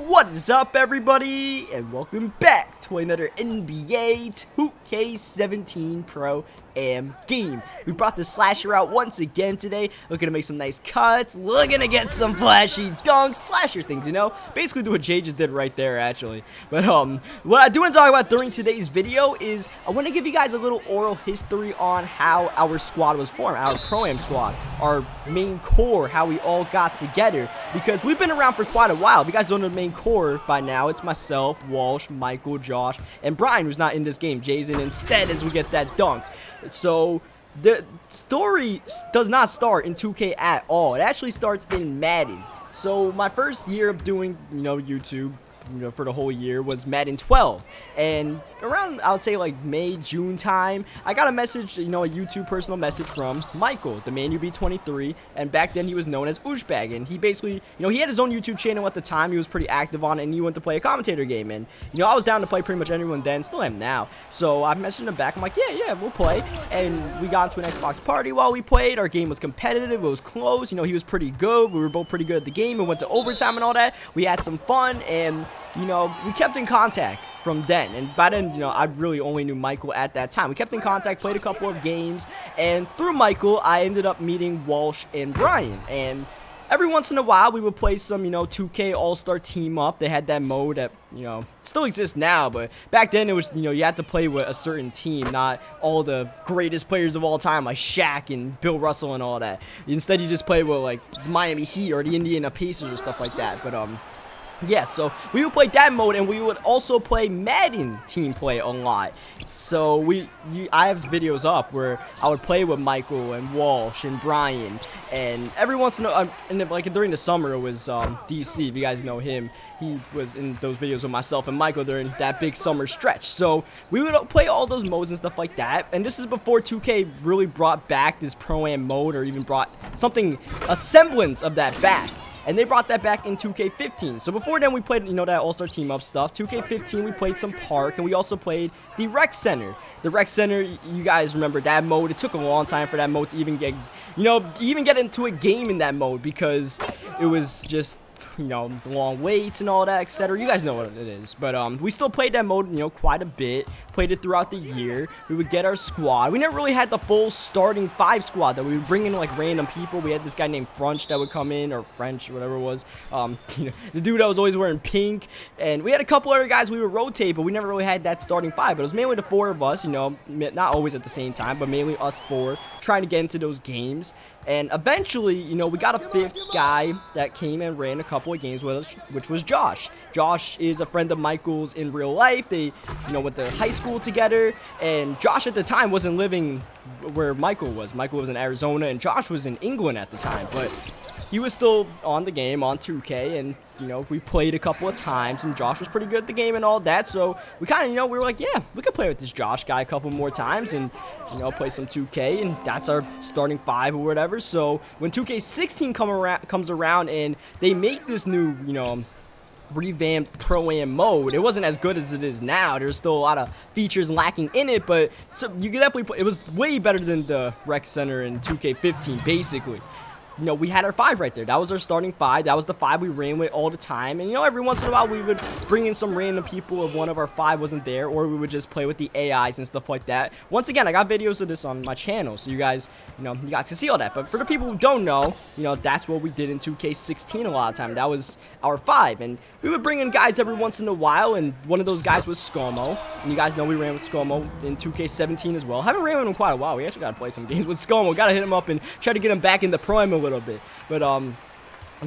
What is up, everybody, and welcome back to another NBA 2K17 Pro Am game. We brought the slasher out once again today. Looking to make some nice cuts, looking to get some flashy dunks, slasher things, you know, basically do what Jay just did right there, actually. But what I do want to talk about during today's video is I want to give you guys a little oral history on how our squad was formed, our Pro Am squad, our main core, how we all got together, because we've been around for quite a while. If you guys don't know the main core by now, it's myself, Walsh, Michael, Josh, and Brian, who's not in this game. Jay's in instead as we get that dunk. So the story does not start in 2K at all. It actually starts in Madden. So my first year of doing, YouTube, for the whole year was Madden 12, and around, I would say, like May, June time, I got a message, a YouTube personal message from Michael, the man UB23, and back then he was known as Ushbag, and he basically, he had his own YouTube channel at the time. He was pretty active on it, and he went to play a commentator game, and I was down to play pretty much anyone then, still am now. So I messaged him back. I'm like, yeah, we'll play, and we got into an Xbox party while we played. Our game was competitive, it was close, he was pretty good, we were both pretty good at the game, and went to overtime and all that. We had some fun, and we kept in contact from then, and by then, I really only knew Michael at that time. We kept in contact, played a couple of games, and through Michael, I ended up meeting Walsh and Brian, and every once in a while, we would play some, 2K All-Star Team Up. They had that mode that, still exists now, but back then it was, you had to play with a certain team, not all the greatest players of all time, like Shaq and Bill Russell and all that. Instead, you just play with, like, the Miami Heat or the Indiana Pacers or stuff like that, but, yeah, so we would play that mode, and we would also play Madden team play a lot. So I have videos up where I would play with Michael and Walsh and Brian, and every once in a while, and like during the summer, it was DC. If you guys know him, he was in those videos with myself and Michael during that big summer stretch. So we would play all those modes and stuff like that. And this is before 2K really brought back this Pro-Am mode, or even brought something, a semblance of that back. And they brought that back in 2K15. So before then, we played, that All-Star Team Up stuff. 2K15, we played some Park, and we also played the Rec Center. The Rec Center, you guys remember that mode. It took a long time for that mode to even get, get into a game in that mode, because it was just, long waits and all that, etc. You guys know what it is. But we still played that mode, quite a bit. Played it throughout the year. We would get our squad. We never really had the full starting 5 squad that we would bring in, like, random people. We had this guy named French that would come in, or French, or whatever it was. The dude that was always wearing pink. And we had a couple other guys we would rotate, but we never really had that starting 5. But it was mainly the 4 of us, not always at the same time, but mainly us 4 trying to get into those games. And eventually, we got a 5th guy that came and ran a couple of games with us, which was Josh. Josh is a friend of Michael's in real life. They, went to high school together, and Josh at the time wasn't living where Michael was. Michael was in Arizona, and Josh was in England at the time, but he was still on the game, on 2K, and, we played a couple of times, and Josh was pretty good at the game and all that, so we kind of, we were like, yeah, we could play with this Josh guy a couple more times, and, play some 2K, and that's our starting 5 or whatever. So when 2K16 comes around, and they make this new, revamped Pro-Am mode, it wasn't as good as it is now. There's still a lot of features lacking in it, but so you could definitely play. It was way better than the Rec Center in 2K15, basically. We had our 5 right there. That was our starting 5. That was the 5 we ran with all the time. And, every once in a while, we would bring in some random people if one of our 5 wasn't there, or we would just play with the AIs and stuff like that. Once again, I got videos of this on my channel, so you guys, you guys can see all that. But for the people who don't know, that's what we did in 2K16 a lot of time. That was our 5. And we would bring in guys every once in a while, and one of those guys was Scomo. And you guys know we ran with Scomo in 2K17 as well. Haven't ran with him in quite a while. We actually got to play some games with Scomo. Got to hit him up and try to get him back in the Pro-Am a little bit. But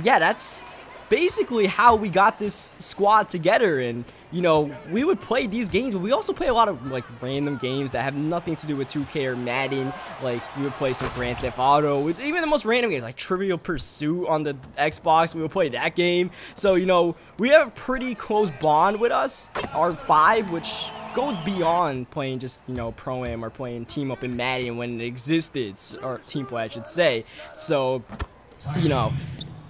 yeah, that's basically how we got this squad together. And we would play these games, but we also play a lot of, like, random games that have nothing to do with 2K or Madden. Like, we would play some Grand Theft Auto, even the most random games like Trivial Pursuit on the Xbox. We would play that game. So we have a pretty close bond with us, our 5, which goes beyond playing just, Pro-Am or playing Team Up in Madden when it existed, or Team Play, I should say. So,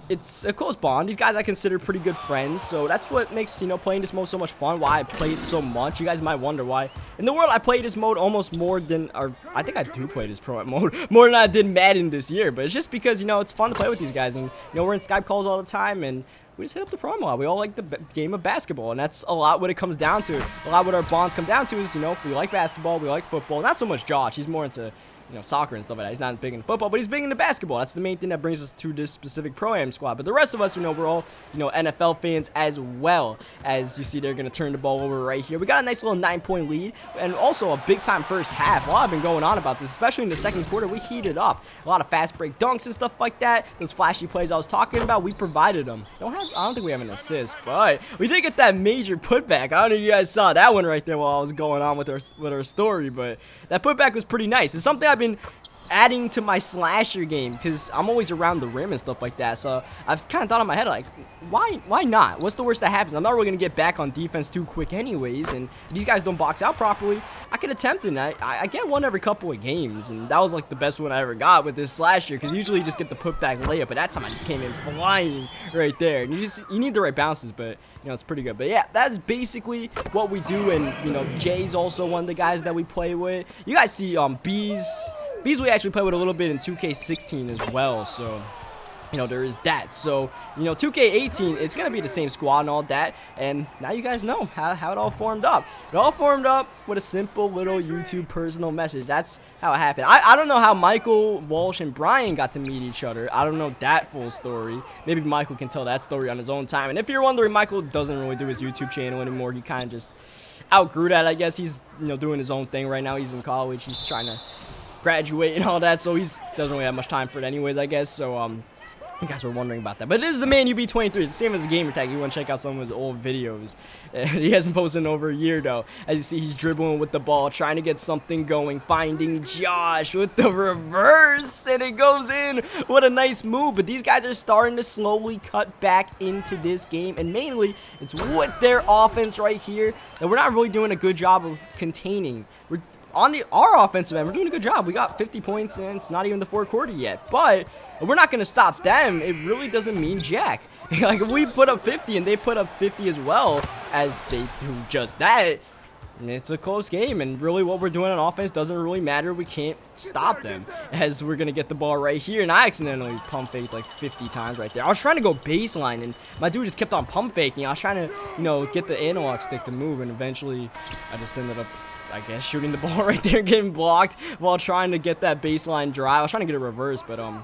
it's a close bond. These guys I consider pretty good friends, so that's what makes, playing this mode so much fun, why I play it so much. You guys might wonder why. In the world, I play this mode almost more than, or I think I do play this Pro mode more than I did Madden this year, but it's just because, it's fun to play with these guys, and, we're in Skype calls all the time, and we just hit up the promo line. We all like the game of basketball, and that's a lot what it comes down to. A lot what our bonds come down to is, you know, we like basketball, we like football. Not so much Josh. He's more into, you know, soccer and stuff like that. He's not big into football, but he's big into basketball. That's the main thing that brings us to this specific Pro-Am squad. But the rest of us, you know, we're all, you know, NFL fans as well. As you see, they're going to turn the ball over right here. We got a nice little 9-point lead, and also a big-time first half. A lot has been going on about this, especially in the second quarter. We heated up. A lot of fast break dunks and stuff like that. Those flashy plays I was talking about, we provided them. I don't think we have an assist, but we did get that major putback. I don't know if you guys saw that one right there while I was going on with our story, but that putback was pretty nice. It's something I've been adding to my slasher game because I'm always around the rim and stuff like that. So I've kind of thought in my head, like, why not? What's the worst that happens? I'm not really going to get back on defense too quick anyways, and if these guys don't box out properly, I can attempt it. I get one every couple of games, and that was like the best one I ever got with this slasher because usually you just get the putback layup, but that time I just came in flying right there. And you need the right bounces, but you know, it's pretty good. But yeah, that's basically what we do, and you know, Jay's also one of the guys that we play with. You guys see Bees we actually play with a little bit in 2K16 as well, so you know, there is that. So, you know, 2K18, it's going to be the same squad and all that, and now you guys know how it all formed up. It all formed up with a simple little YouTube personal message. That's how it happened. I don't know how Michael, Walsh, and Brian got to meet each other. I don't know that full story. Maybe Michael can tell that story on his own time. And if you're wondering, Michael doesn't really do his YouTube channel anymore. He kind of just outgrew that, I guess. He's, you know, doing his own thing right now. He's in college. He's trying to graduate and all that, so he doesn't really have much time for it anyways, I guess. So you guys were wondering about that, but it is the man UB23. It's the same as the gamer tag. You want to check out some of his old videos. He hasn't posted in over a year though. As you see, he's dribbling with the ball, trying to get something going, finding Josh with the reverse, and it goes in. What a nice move. But these guys are starting to slowly cut back into this game, and mainly it's with their offense right here that we're not really doing a good job of containing. On our offensive end, we're doing a good job. We got 50 points, and it's not even the fourth quarter yet. But we're not going to stop them. It really doesn't mean jack. Like, if we put up 50 and they put up 50 as well as they do just that, it's a close game. And really what we're doing on offense doesn't really matter. We can't stop them, as we're going to get the ball right here. And I accidentally pump faked like 50 times right there. I was trying to go baseline, and my dude just kept on pump faking. I was trying to, you know, get the analog stick to move, and eventually I just ended up, I guess, shooting the ball right there, getting blocked while trying to get that baseline drive. I was trying to get a reverse, but it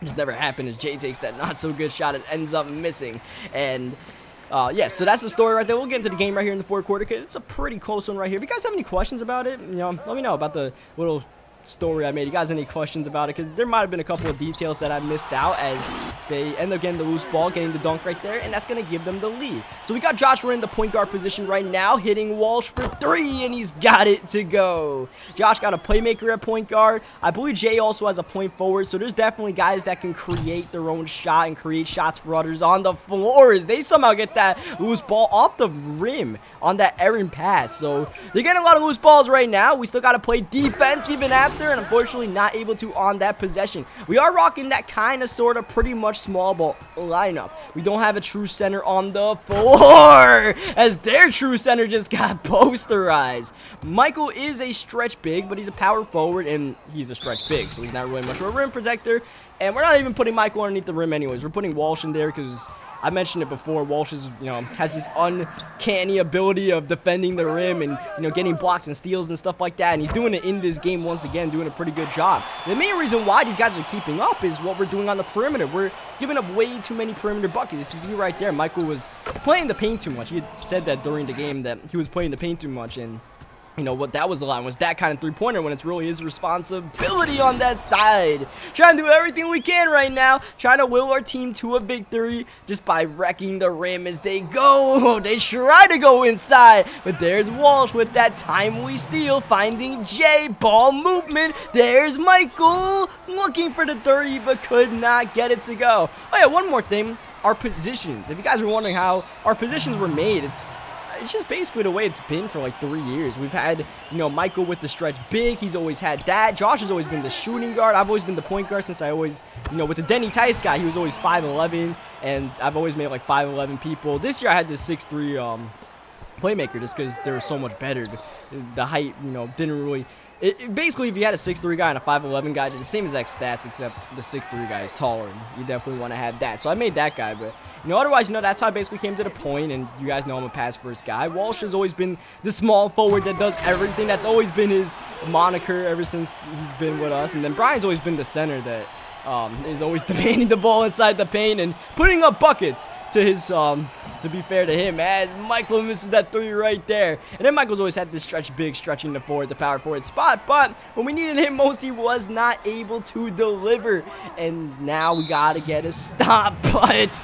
just never happened as Jay takes that not so good shot and ends up missing. And yeah, so that's the story right there. We'll get into the game right here in the fourth quarter because it's a pretty close one right here. If you guys have any questions about it, you know, let me know about the little story I made. You guys have any questions about it? Because there might have been a couple of details that I missed out as they end up getting the loose ball, getting the dunk right there, and that's going to give them the lead. So we got Josh in the point guard position right now, hitting Walsh for 3, and he's got it to go. Josh got a playmaker at point guard. I believe Jay also has a point forward, so there's definitely guys that can create their own shot and create shots for others on the floors. They somehow get that loose ball off the rim on that errant pass. So they're getting a lot of loose balls right now. We still got to play defense even after, and unfortunately not able to on that possession. We are rocking that kind of sort of pretty much small ball lineup. We don't have a true center on the floor, as their true center just got posterized. Michael is a stretch big, but he's a power forward, and he's a stretch big, so he's not really much of a rim protector. And we're not even putting Michael underneath the rim anyways. We're putting Walsh in there because I mentioned it before. Walsh is, you know, has this uncanny ability of defending the rim and, you know, getting blocks and steals and stuff like that. And he's doing it in this game once again, doing a pretty good job. The main reason why these guys are keeping up is what we're doing on the perimeter. We're giving up way too many perimeter buckets. You see right there, Michael was playing the paint too much. He had said that during the game that he was playing the paint too much, and you know what that was a line, was that kind of three-pointer when it's really his responsibility on that side. Trying to do everything we can right now, trying to will our team to a victory just by wrecking the rim as they go. They try to go inside, but there's Walsh with that timely steal, finding Jay. Ball movement. There's Michael looking for the 30, but could not get it to go. Oh yeah, one more thing. Our positions. If you guys are wondering how our positions were made, it's just basically the way it's been for like 3 years. We've had, you know, Michael with the stretch big. He's always had that. Josh has always been the shooting guard. I've always been the point guard since I always, you know, with the Denny Tice guy, he was always 5'11", and I've always made like 5'11" people. This year I had this 6'3" playmaker just because they were so much better. The height, you know, didn't really Basically, if you had a 6'3" guy and a 5'11" guy, they're the same exact stats, except the 6'3" guy is taller, and you definitely want to have that. So I made that guy, but, otherwise, that's how I basically came to the point, and you guys know I'm a pass-first guy. Walsh has always been the small forward that does everything. That's always been his moniker ever since he's been with us, and then Brian's always been the center that is always demanding the ball inside the paint and putting up buckets to his, to be fair to him, as Michael misses that 3 right there. And then Michael's always had this stretching the forward, the power forward spot, but when we needed him most, he was not able to deliver. And now we gotta get a stop, but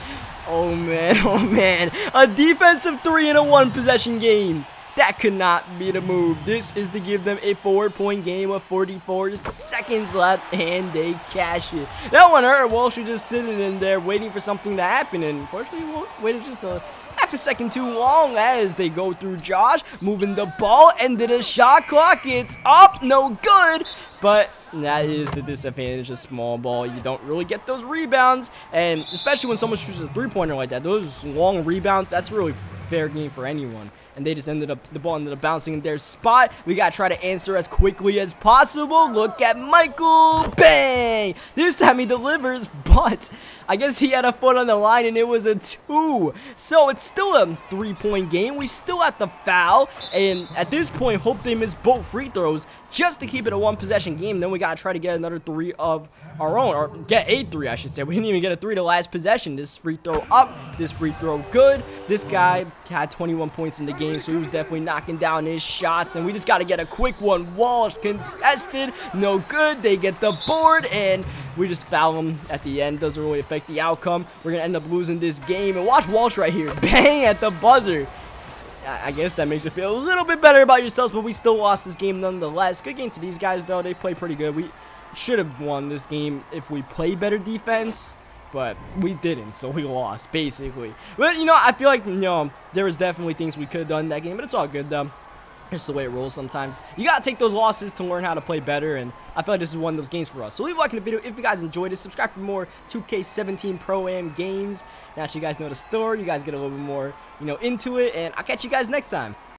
oh man, a defensive 3 in a 1 possession game. That could not be the move. This is to give them a 4-point game with 44 seconds left, and they cash it. That one hurt. Walsh was just sitting in there waiting for something to happen, and unfortunately, waited just a half a second too long as they go through Josh, moving the ball, and the shot clock. It's up, no good. But that is the disadvantage of small ball. You don't really get those rebounds, and especially when someone shoots a 3-pointer like that, those long rebounds, that's really fair game for anyone. And they just the ball ended up bouncing in their spot. We got to try to answer as quickly as possible. Look at Michael. Bang! This time he delivers, but I guess he had a foot on the line and it was a 2. So it's still a 3-point game. We still have to foul. And at this point, hope they miss both free throws just to keep it a 1-possession game. Then we got to try to get another 3 of our own, or get a 3, I should say. We didn't even get a 3 to last possession. This free throw up, this free throw good. This guy had 21 points in the game, so he was definitely knocking down his shots, and we just got to get a quick one. Walsh contested, no good. They get the board, and we just foul them at the end. Doesn't really affect the outcome. We're going to end up losing this game, and watch Walsh right here. Bang at the buzzer. I guess that makes you feel a little bit better about yourselves, but we still lost this game nonetheless. Good game to these guys, though. They play pretty good. We should have won this game if we played better defense, but we didn't, so we lost, basically. But, I feel like, there was definitely things we could have done in that game, but it's all good, though. It's the way it rolls sometimes. You got to take those losses to learn how to play better, and I feel like this is one of those games for us. So leave a like in the video if you guys enjoyed it. Subscribe for more 2K17 Pro-Am games. Now that you guys know the story, you guys get a little bit more, into it, and I'll catch you guys next time.